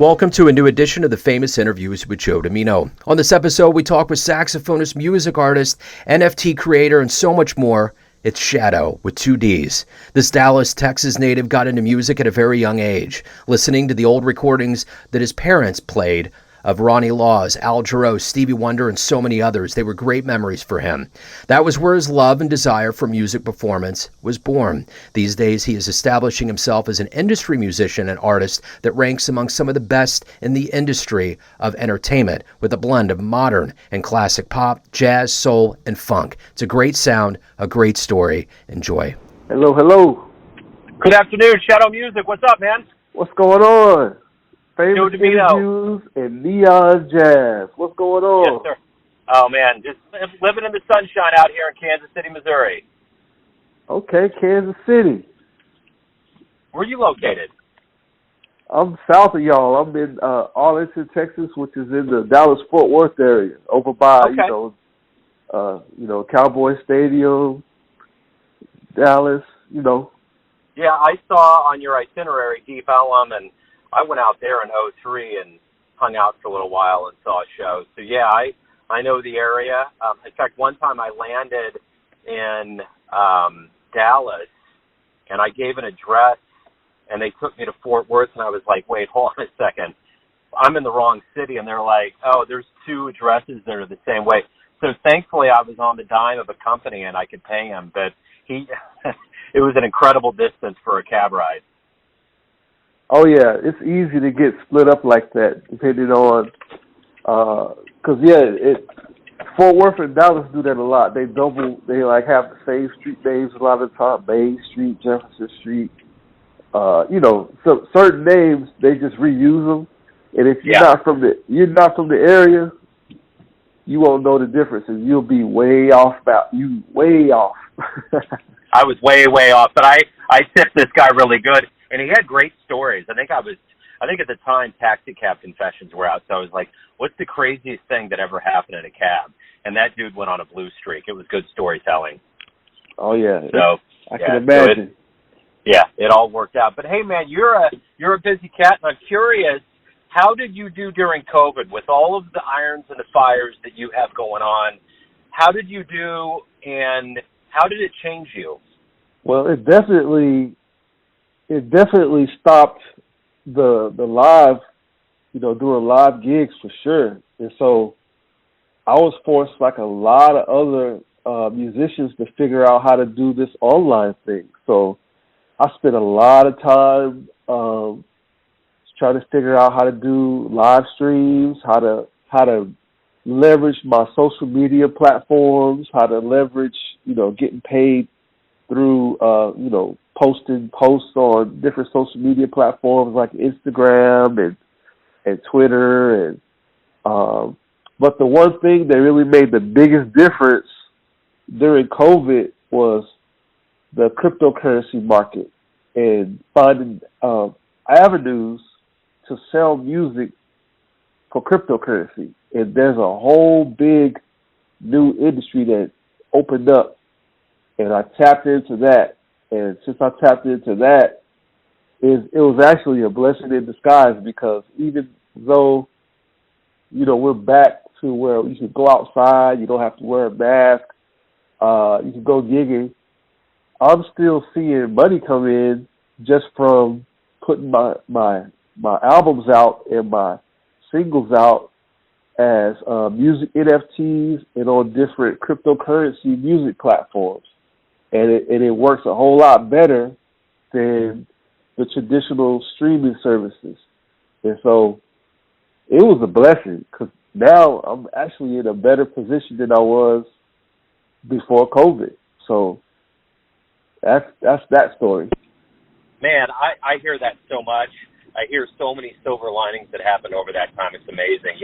Welcome to a new edition of the Famous Interviews with Joe Dimino. On this episode, we talk with saxophonist, music artist, NFT creator, and so much more. It's Shaddow with 2 Ds. This Dallas, Texas native got into music at a very young age, listening to the old recordings that his parents played of Ronnie Laws, Jarreau, Stevie Wonder, and so many others. They were great memories for him. That was where his love and desire for music performance was born. These days, he is establishing himself as an industry musician and artist that ranks among some of the best in the industry of entertainment, with a blend of modern and classic pop, jazz, soul, and funk. It's a great sound, a great story. Enjoy. Hello, hello. Good afternoon, Shadow Music. What's up, man? What's going on? Joe Famous Dimino. interviews and neon jazz. What's going on? Yes, sir. Oh, man, just living in the sunshine out here in Kansas City, Missouri. Okay, Kansas City. Where are you located? I'm south of y'all. I'm in Arlington, Texas, which is in the Dallas-Fort Worth area, over by Cowboy Stadium, Dallas. Yeah, I saw on your itinerary Deep Ellum, and I went out there in '03 and hung out for a little while and saw a show. So, yeah, I know the area. In fact, one time I landed in Dallas, and I gave an address, and they took me to Fort Worth, and I was like, wait, hold on a second. I'm in the wrong city. And they're like, oh, there's 2 addresses that are the same way. So, thankfully, I was on the dime of a company, and I could pay him. But it was an incredible distance for a cab ride. Oh, yeah, it's easy to get split up like that, depending on, Fort Worth and Dallas do that a lot. They have the same street names a lot of the time, Main Street, Jefferson Street. So certain names, they just reuse them. And if you're not from the area, you won't know the difference, and you'll be way off. Way off. I was way off, but I tipped this guy really good. And he had great stories. I think at the time Taxi Cab Confessions were out, so I was like, what's the craziest thing that ever happened in a cab? And that dude went on a blue streak. It was good storytelling. Oh, yeah. So I can imagine. So it all worked out. But, hey, man, you're a busy cat, and I'm curious, how did you do during COVID with all of the irons and the fires that you have going on? How did you do, and how did it change you? Well, it definitely stopped the live, doing live gigs for sure. And so I was forced, like a lot of other musicians, to figure out how to do this online thing. So I spent a lot of time trying to figure out how to do live streams, how to leverage my social media platforms, how to leverage, getting paid through, posting posts on different social media platforms like Instagram and Twitter. And but the one thing that really made the biggest difference during COVID was the cryptocurrency market and finding avenues to sell music for cryptocurrency. And there's a whole big new industry that opened up, and I tapped into that. And since I tapped into that, it was actually a blessing in disguise, because even though, we're back to where you can go outside, you don't have to wear a mask, you can go gigging, I'm still seeing money come in just from putting my albums out and my singles out as music NFTs and on different cryptocurrency music platforms. And it works a whole lot better than the traditional streaming services. And so it was a blessing, because now I'm actually in a better position than I was before COVID. So that's that story. Man, I hear that so much. I hear so many silver linings that happened over that time. It's amazing.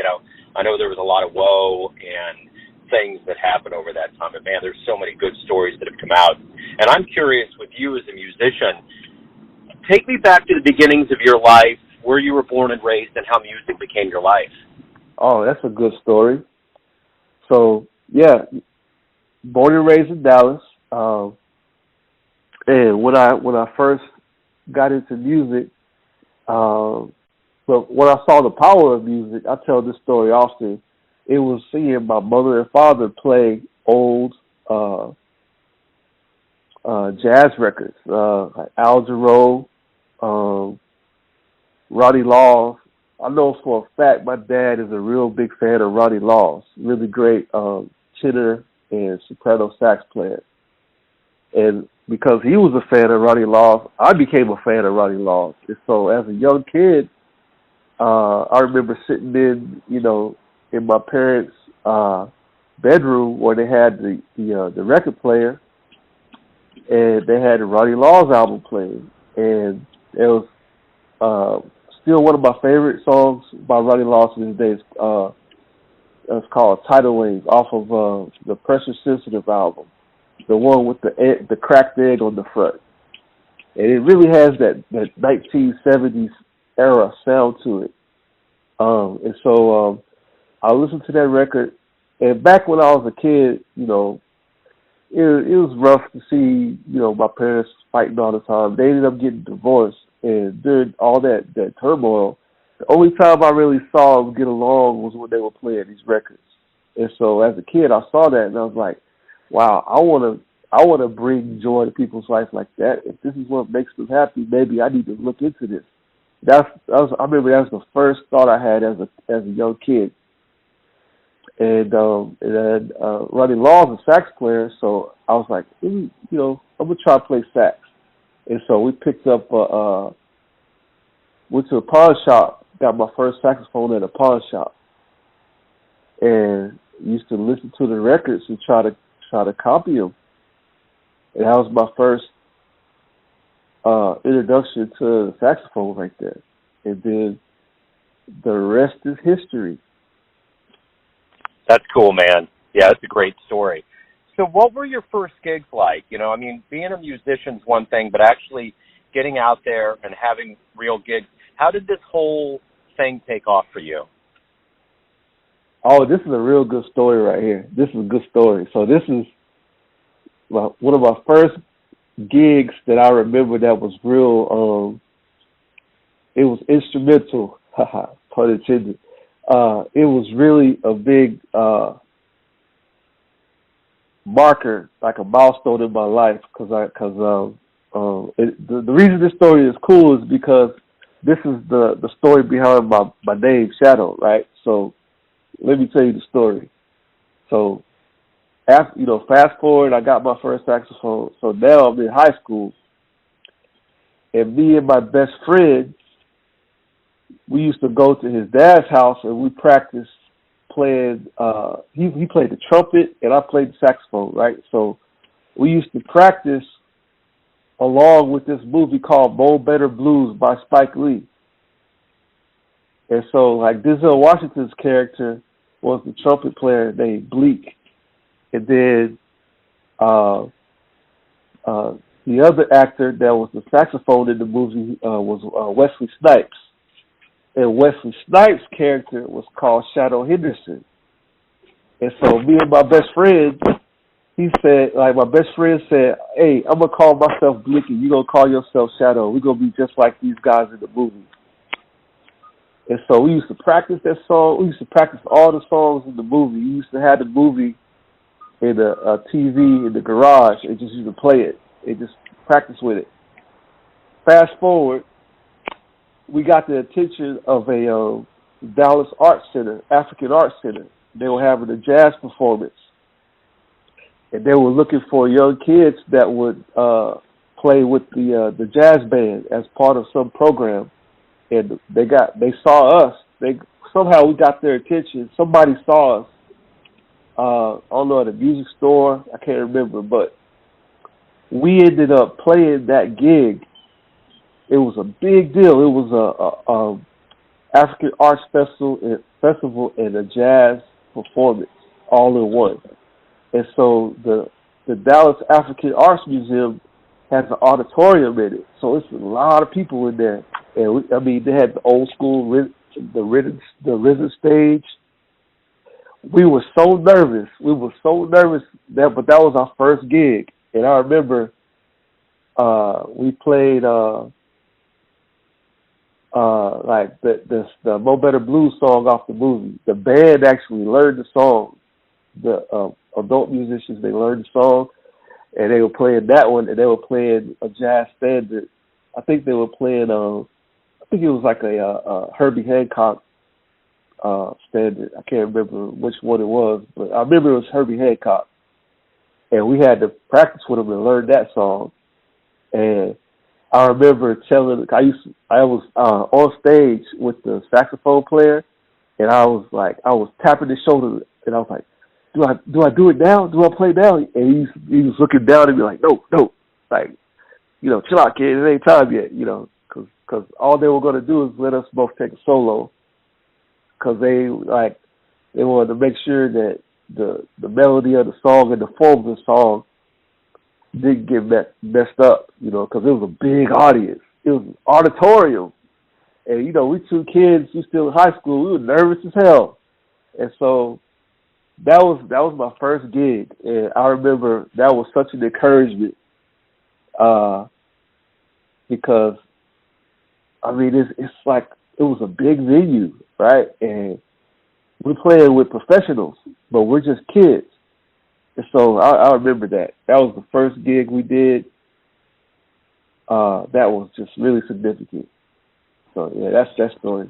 I know there was a lot of woe and things that happened over that time, but man, there's so many good stories that have come out. And I'm curious, with you as a musician, take me back to the beginnings of your life, where you were born and raised, and how music became your life. Oh, that's a good story. So, yeah, born and raised in Dallas. And when I first got into music, But when I saw the power of music, I tell this story often. It was seeing my mother and father play old jazz records, like Jarreau, Ronnie Laws. I know for a fact my dad is a real big fan of Ronnie Laws, really great tenor and soprano sax player. And because he was a fan of Ronnie Laws, I became a fan of Ronnie Laws. And so as a young kid, I remember sitting in my parents' bedroom where they had the record player, and they had the Ronnie Laws album playing, and it was still one of my favorite songs by Ronnie Laws to this day. It's called Tidal Wave off of the Pressure Sensitive album, the one with the cracked egg on the front, and it really has that 1970s era sound to it. And so I listened to that record, and back when I was a kid, it was rough to see, my parents fighting all the time. They ended up getting divorced, and during all that turmoil, the only time I really saw them get along was when they were playing these records. And so as a kid, I saw that, and I was like, wow, I want to bring joy to people's life like that. If this is what makes them happy, maybe I need to look into this. I remember that was the first thought I had as a young kid. And then Ronnie Laws, a sax player, so I was like, I'm gonna try to play sax. And so we picked up, went to a pawn shop, got my first saxophone at a pawn shop, and used to listen to the records and try to copy them. And that was my first introduction to the saxophone right there. And then the rest is history. That's cool, man. Yeah, that's a great story. So what were your first gigs like? Being a musician's one thing, but actually getting out there and having real gigs, how did this whole thing take off for you? Oh, this is a real good story right here. This is a good story. So this is one of my first gigs that I remember that was real, it was instrumental, pun intended. It was really a big marker, like a milestone in my life, because the reason this story is cool is because this is the story behind my name, Shadow, right? So let me tell you the story. So after, fast forward, I got my first saxophone. So now I'm in high school, and me and my best friend, we used to go to his dad's house and we practiced playing. He played the trumpet and I played the saxophone, right? So we used to practice along with this movie called Mo Better Blues by Spike Lee. And so, like, Denzel Washington's character was the trumpet player named Bleak. And then the other actor that was the saxophone in the movie was Wesley Snipes. And Wesley Snipes' character was called Shadow Henderson. And so me and my best friend, my best friend said, hey, I'm going to call myself Bleak and you're going to call yourself Shadow. We're going to be just like these guys in the movie. And so we used to practice that song. We used to practice all the songs in the movie. We used to have the movie in a TV in the garage and just used to play it and just practice with it. Fast forward, we got the attention of a Dallas Arts Center, African Arts Center. They were having a jazz performance, and they were looking for young kids that would play with the jazz band as part of some program. And they saw us. Somehow we got their attention. Somebody saw us. I don't know, at a music store. I can't remember, but we ended up playing that gig. It was a big deal. It was a African Arts Festival and a jazz performance all in one. And so the Dallas African Arts Museum has an auditorium in it. So it's a lot of people in there. And they had the old school, the rhythm stage. We were so nervous. But that was our first gig. And I remember we played like the Mo Better Blues song off the movie. The band actually learned the song. The adult musicians, they learned the song, and they were playing that one, and they were playing a jazz standard. I think they were playing, I think it was like a Herbie Hancock standard. I can't remember which one it was, but I remember it was Herbie Hancock. And we had to practice with them and learn that song. And I remember I was on stage with the saxophone player, and I was tapping his shoulder, and I was like, do I do it now? Do I play now? And he was looking down at me like, no, like, chill out, kid. It ain't time yet, because all they were going to do is let us both take a solo, because they wanted to make sure that the melody of the song and the form of the song didn't get messed up, because it was a big audience. It was an auditorium. And, we two kids, we still in high school, we were nervous as hell. And so that was my first gig. And I remember that was such an encouragement, because, I mean, it's like it was a big venue, right? And we're playing with professionals, but we're just kids. And so I remember that. That was the first gig we did. That was just really significant. So, yeah, that's that story.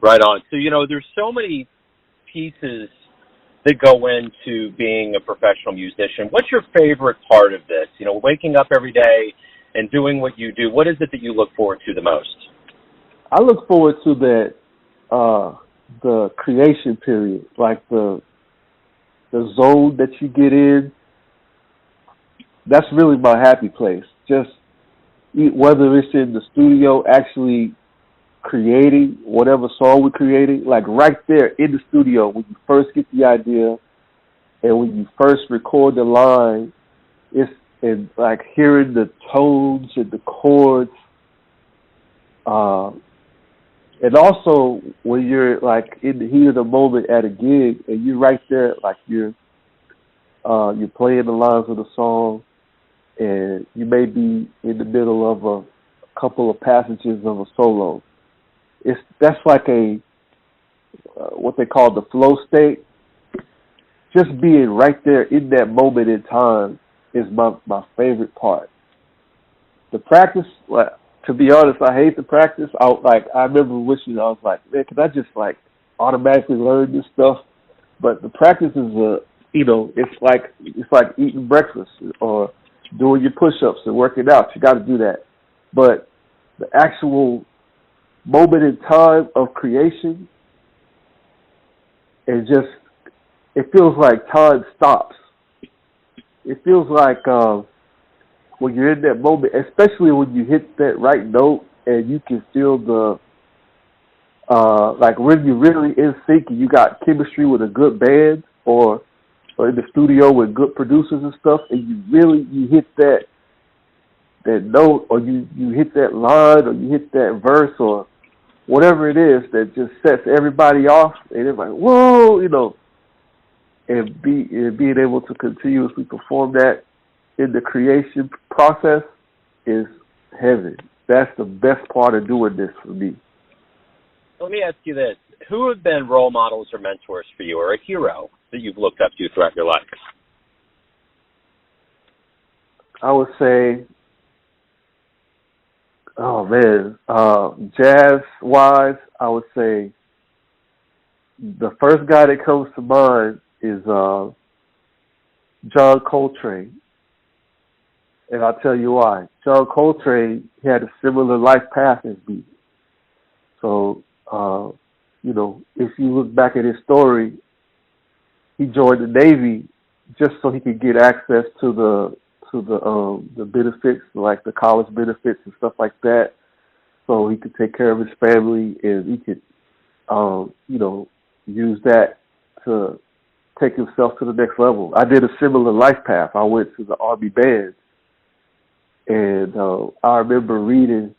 Right on. So, there's so many pieces that go into being a professional musician. What's your favorite part of this? Waking up every day and doing what you do. What is it that you look forward to the most? I look forward to the creation period, like the zone that you get in. That's really my happy place. Just whether it's in the studio actually creating whatever song we're creating, like right there in the studio when you first get the idea and when you first record the line, and like hearing the tones and the chords, and also when you're like in the heat of the moment at a gig and you're right there, like you're playing the lines of the song, and you may be in the middle of a couple of passages of a solo. That's like a what they call the flow state. Just being right there in that moment in time is my favorite part. The practice, to be honest, I hate the practice. I remember wishing, I was like, man, can I just automatically learn this stuff? But the practice is it's like eating breakfast or doing your push-ups and working out. You got to do that. But the actual moment in time of creation, it feels like time stops. It feels like when you're in that moment, especially when you hit that right note and you can feel when you're really in sync and you got chemistry with a good band or in the studio with good producers and stuff, and you hit that note, or you hit that line, or you hit that verse, or whatever it is that just sets everybody off, and it's like, whoa, and being able to continuously perform that in the creation process is heaven. That's the best part of doing this for me. Let me ask you this. Who have been role models or mentors for you, or a hero that you've looked up to throughout your life? I would say, jazz-wise, I would say the first guy that comes to mind is John Coltrane. And I'll tell you why. John Coltrane had a similar life path as me. So, if you look back at his story, he joined the Navy just so he could get access to the benefits, like the college benefits and stuff like that, so he could take care of his family, and he could, use that to take himself to the next level. I did a similar life path. I went to the Army band, and I remember reading,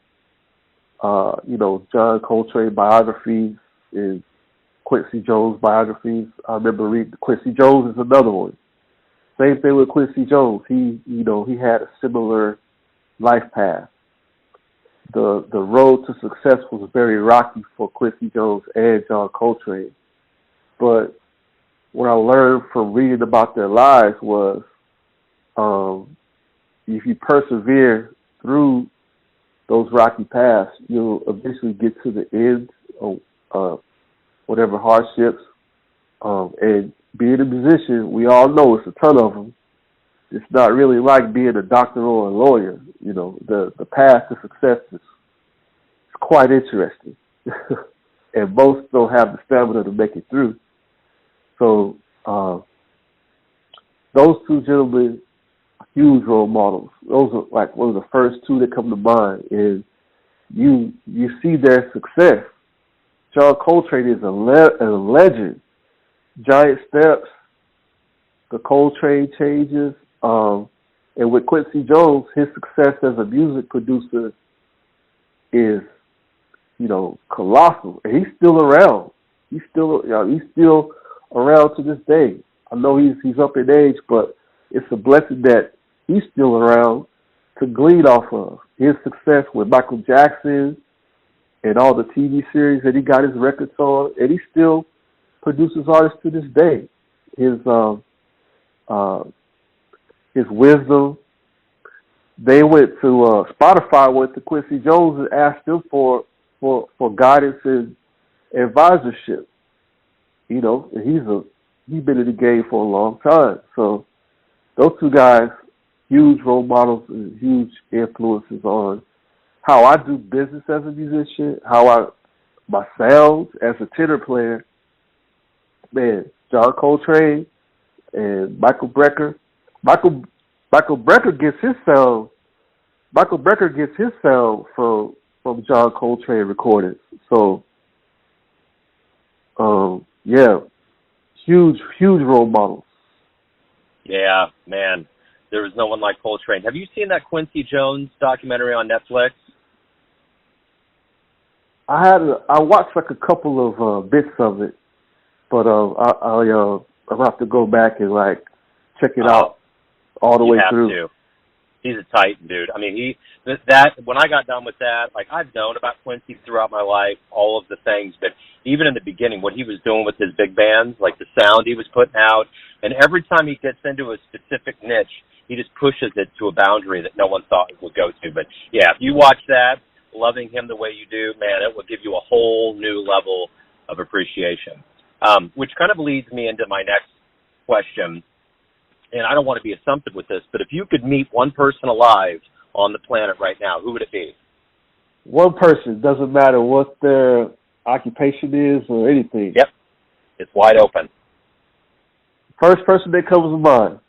John Coltrane biographies and Quincy Jones biographies. I remember reading Quincy Jones is another one. Same thing with Quincy Jones. He had a similar life path. the road to success was very rocky for Quincy Jones and John Coltrane. But what I learned from reading about their lives was, if you persevere through those rocky paths, you'll eventually get to the end of whatever hardships. And being a musician, we all know it's a ton of them. It's not really like being a doctor or a lawyer. You know, the path to success is quite interesting. And most don't have the stamina to make it through. So those two gentlemen, huge role models. Those are like one of the first two that come to mind. And you see their success. John Coltrane is a legend. Giant Steps, the Coltrane Changes, and with Quincy Jones, his success as a music producer is, you know, colossal. And he's still around. He's still around to this day. I know he's up in age, but it's a blessing that he's still around to glean off of. His success with Michael Jackson and all the TV series that he got his records on, and he still produces artists to this day. His wisdom. They went to Spotify went to Quincy Jones and asked him for guidance and advisorship. You know, and he's been in the game for a long time. So those two guys, huge role models and huge influences on how I do business as a musician, my sounds as a tenor player. Man, John Coltrane and Michael Brecker. Michael Brecker gets his sound. Michael Brecker gets his sound from John Coltrane recordings. So, yeah, huge role models. Yeah, man, there was no one like Coltrane. Have you seen that Quincy Jones documentary on Netflix? I watched like a couple of bits of it, but I'll have to go back and like check it out all the way through. You have to. He's a titan, dude. I mean, when I got done with that, like, I've known about Quincy throughout my life, all of the things, but even in the beginning, what he was doing with his big bands, like the sound he was putting out, and every time he gets into a specific niche, he just pushes it to a boundary that no one thought it would go to. But yeah, if you watch that, loving him the way you do, man, it will give you a whole new level of appreciation. Which kind of leads me into my next question. And I don't want to be assumptive with this, but if you could meet one person alive on the planet right now, who would it be? One person, doesn't matter what their occupation is or anything. Yep, it's wide open. First person that comes to mind,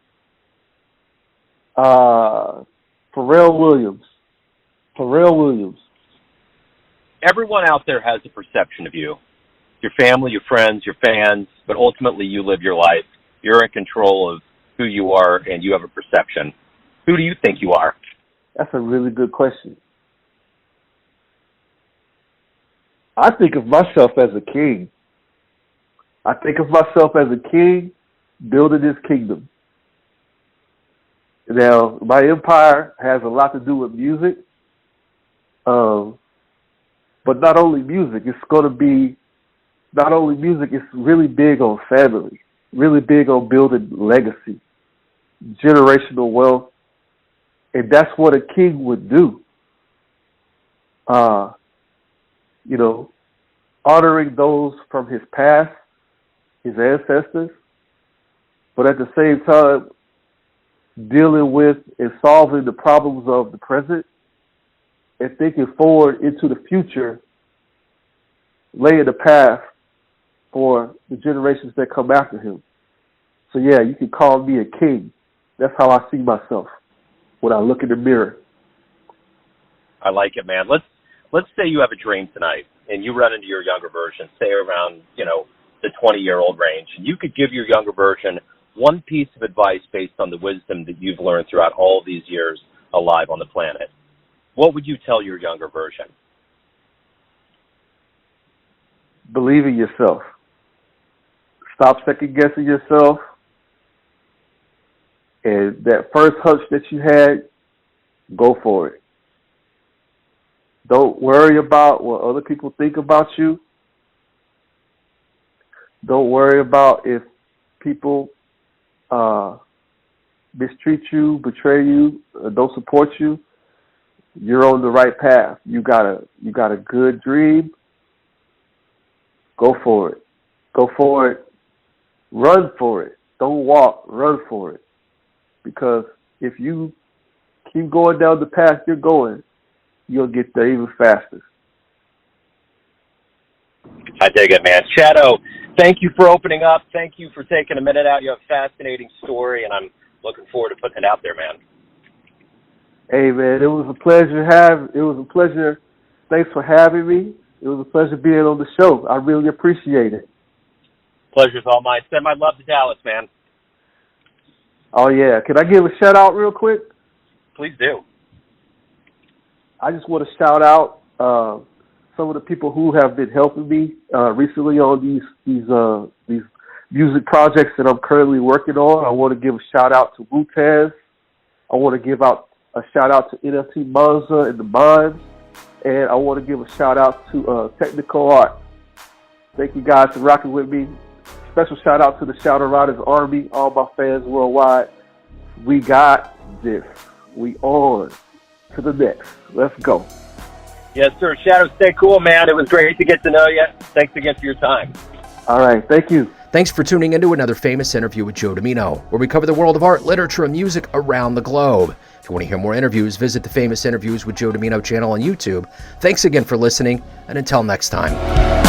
Pharrell Williams. Everyone out there has a perception of you. Your family, your friends, your fans, but ultimately you live your life. You're in control of who you are, and you have a perception. Who do you think you are? That's a really good question. I think of myself as a king. I think of myself as a king building this kingdom. Now, my empire has a lot to do with music, but not only music. It's going to be not only music, it's really big on family, really big on building legacy, generational wealth, and that's what a king would do. You know, honoring those from his past, his ancestors, but at the same time, dealing with and solving the problems of the present and thinking forward into the future, laying the path for the generations that come after him. So yeah, you can call me a king. That's how I see myself when I look in the mirror. I like it, man. Let's say you have a dream tonight and you run into your younger version, say around, the 20-year-old range, and you could give your younger version one piece of advice based on the wisdom that you've learned throughout all these years alive on the planet. What would you tell your younger version? Believe in yourself. Stop second-guessing yourself. And that first hunch that you had, go for it. Don't worry about what other people think about you. Don't worry about if people mistreat you, betray you, don't support you. You're on the right path. You got a good dream. Go for it. Go for it. Run for it. Don't walk. Run for it. Because if you keep going down the path you're going, you'll get there even faster. I dig it, man. Shaddow, thank you for opening up. Thank you for taking a minute out. You have a fascinating story, and I'm looking forward to putting it out there, man. Hey, man, it was a pleasure. Thanks for having me. It was a pleasure being on the show. I really appreciate it. Pleasure's all mine. Send my love to Dallas, man. Oh, yeah. Can I give a shout-out real quick? Please do. I just want to shout out some of the people who have been helping me recently on these music projects that I'm currently working on. I want to give a shout-out to Wu-Taz. I want to give out a shout-out to NFT Monza and the Minds. And I want to give a shout-out to Technical Art. Thank you guys for rocking with me. Special shout-out to the Shaddowryderz Army, all my fans worldwide. We got this. We on to the next. Let's go. Yes, sir. Shaddow, stay cool, man. It was great to get to know you. Thanks again for your time. All right. Thank you. Thanks for tuning into another famous interview with Joe Dimino, where we cover the world of art, literature, and music around the globe. If you want to hear more interviews, visit the Famous Interviews with Joe Dimino channel on YouTube. Thanks again for listening, and until next time.